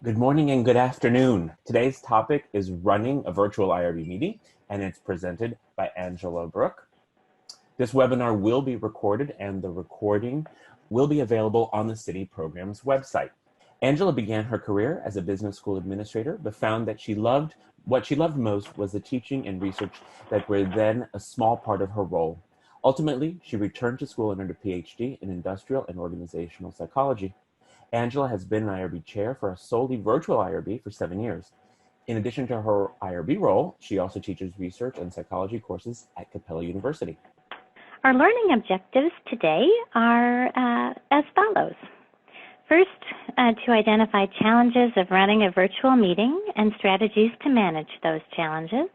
Good morning and good afternoon. Today's topic is running a virtual IRB meeting, and it's presented by Angela Bruch. This webinar will be recorded, and the recording will be available on the CITI program's website. Angela began her career as a business school administrator, but found that what she loved most was the teaching and research that were then a small part of her role. Ultimately, she returned to school and earned a PhD in industrial and organizational psychology. Angela has been an IRB chair for a solely virtual IRB for 7 years. In addition to her IRB role, she also teaches research and psychology courses at Capella University. Our learning objectives today are as follows. First, to identify challenges of running a virtual meeting and strategies to manage those challenges.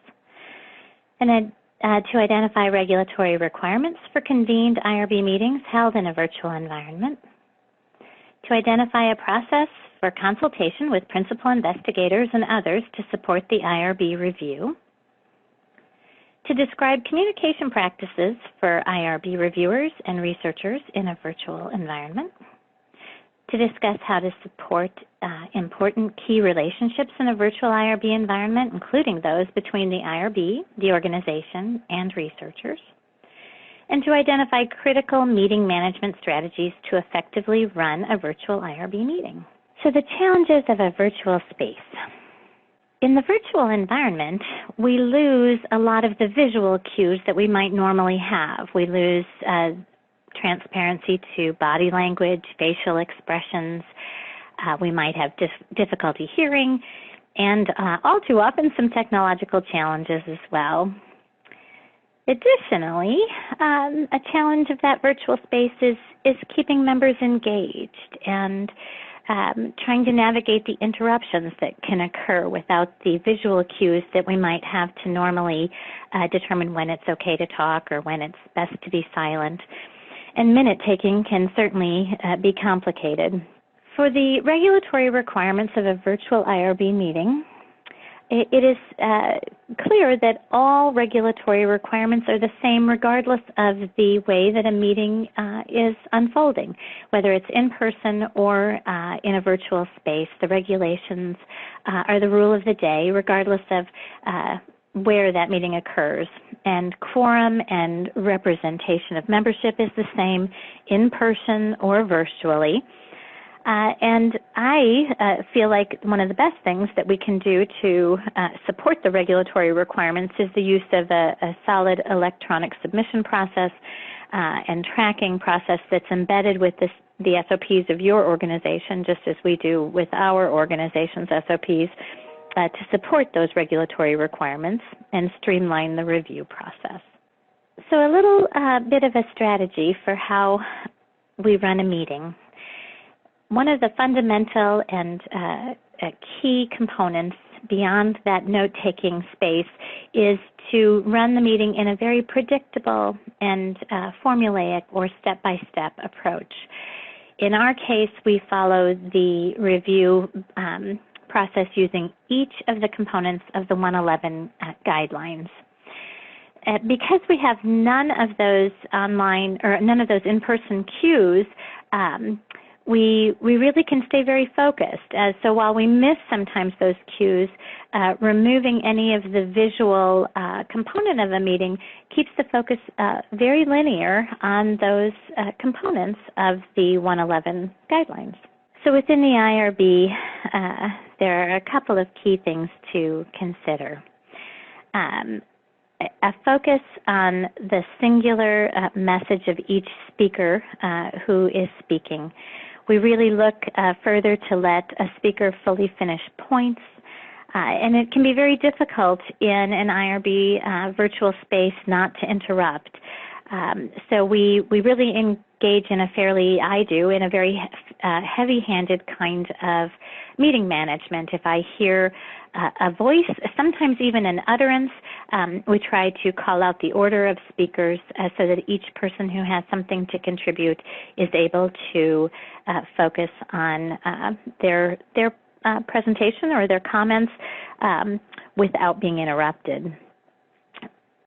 And then to identify regulatory requirements for convened IRB meetings held in a virtual environment. To identify a process for consultation with principal investigators and others to support the IRB review. To describe communication practices for IRB reviewers and researchers in a virtual environment. To discuss how to support important key relationships in a virtual IRB environment, including those between the IRB, the organization, and researchers. And to identify critical meeting management strategies to effectively run a virtual IRB meeting. So the challenges of a virtual space. In the virtual environment, we lose a lot of the visual cues that we might normally have. We lose transparency to body language, facial expressions. We might have difficulty hearing, and all too often some technological challenges as well. Additionally, a challenge of that virtual space is keeping members engaged and trying to navigate the interruptions that can occur without the visual cues that we might have to normally determine when it's okay to talk or when it's best to be silent. And minute taking can certainly be complicated. For the regulatory requirements of a virtual IRB meeting, it is clear that all regulatory requirements are the same regardless of the way that a meeting is unfolding. Whether it's in person or in a virtual space, the regulations are the rule of the day regardless of where that meeting occurs. And quorum and representation of membership is the same in person or virtually. And I feel like one of the best things that we can do to support the regulatory requirements is the use of a solid electronic submission process and tracking process that's embedded with the SOPs of your organization, just as we do with our organization's SOPs, to support those regulatory requirements and streamline the review process. So a little bit of a strategy for how we run a meeting. One of the fundamental and key components beyond that note-taking space is to run the meeting in a very predictable and formulaic or step-by-step approach. In our case, we follow the review process using each of the components of the 111 guidelines. Because we have none of those online or none of those in-person cues, we really can stay very focused. So while we miss sometimes those cues, removing any of the visual component of a meeting keeps the focus very linear on those components of the 111 guidelines. So within the IRB, there are a couple of key things to consider. A focus on the singular message of each speaker who is speaking. We really look further to let a speaker fully finish points, and it can be very difficult in an IRB virtual space not to interrupt. So we really engage in in a very heavy-handed kind of meeting management. If I hear a voice, sometimes even an utterance, we try to call out the order of speakers so that each person who has something to contribute is able to focus on their presentation or their comments without being interrupted.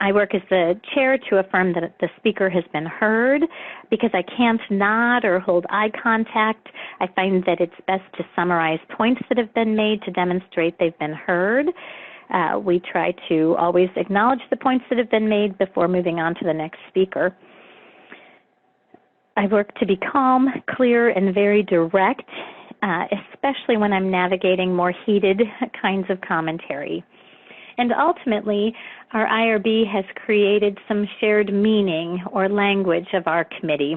I work as the chair to affirm that the speaker has been heard. Because I can't nod or hold eye contact, I find that it's best to summarize points that have been made to demonstrate they've been heard. We try to always acknowledge the points that have been made before moving on to the next speaker. I work to be calm, clear, and very direct, especially when I'm navigating more heated kinds of commentary. And ultimately, our IRB has created some shared meaning or language of our committee.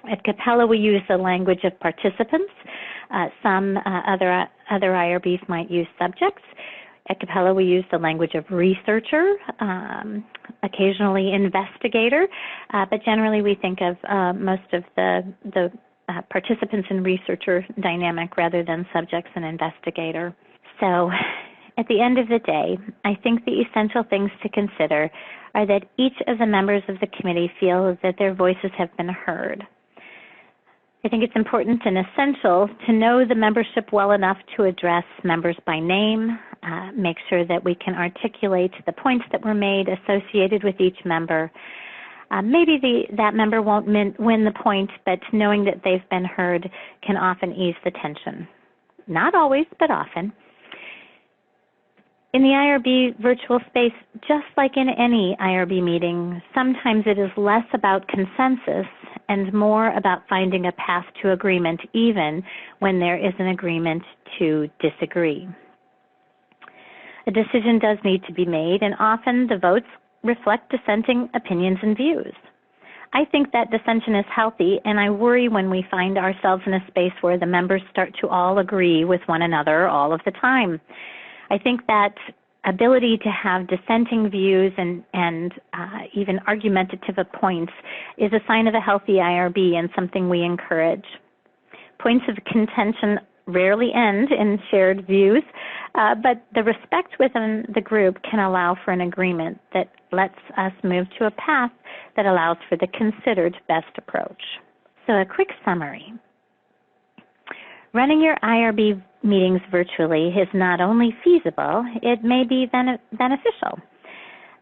At Capella, we use the language of participants. Some other IRBs might use subjects. At Capella, we use the language of researcher, occasionally investigator, but generally we think of most of the participants and researcher dynamic rather than subjects and investigator. So at the end of the day, I think the essential things to consider are that each of the members of the committee feel that their voices have been heard. I think it's important and essential to know the membership well enough to address members by name, make sure that we can articulate the points that were made associated with each member. Maybe that member won't win the point, but knowing that they've been heard can often ease the tension. Not always, but often. In the IRB virtual space, just like in any IRB meeting, sometimes it is less about consensus and more about finding a path to agreement, even when there is an agreement to disagree. A decision does need to be made, and often the votes reflect dissenting opinions and views. I think that dissension is healthy, and I worry when we find ourselves in a space where the members start to all agree with one another all of the time. I think that ability to have dissenting views and even argumentative points is a sign of a healthy IRB and something we encourage. Points of contention rarely end in shared views, but the respect within the group can allow for an agreement that lets us move to a path that allows for the considered best approach. So a quick summary. Running your IRB meetings virtually is not only feasible, it may be beneficial.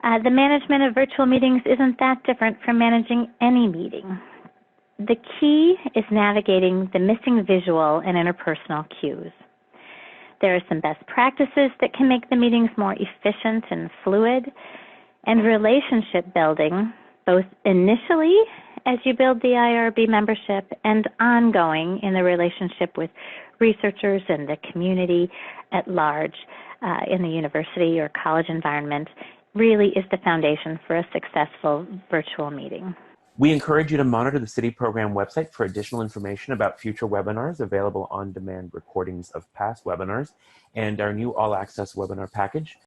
The management of virtual meetings isn't that different from managing any meeting. The key is navigating the missing visual and interpersonal cues. There are some best practices that can make the meetings more efficient and fluid, and relationship building, both initially as you build the IRB membership and ongoing in the relationship with researchers and the community at large in the university or college environment, really is the foundation for a successful virtual meeting. We encourage you to monitor the CITI program website for additional information about future webinars, available on-demand recordings of past webinars, and our new all-access webinar package.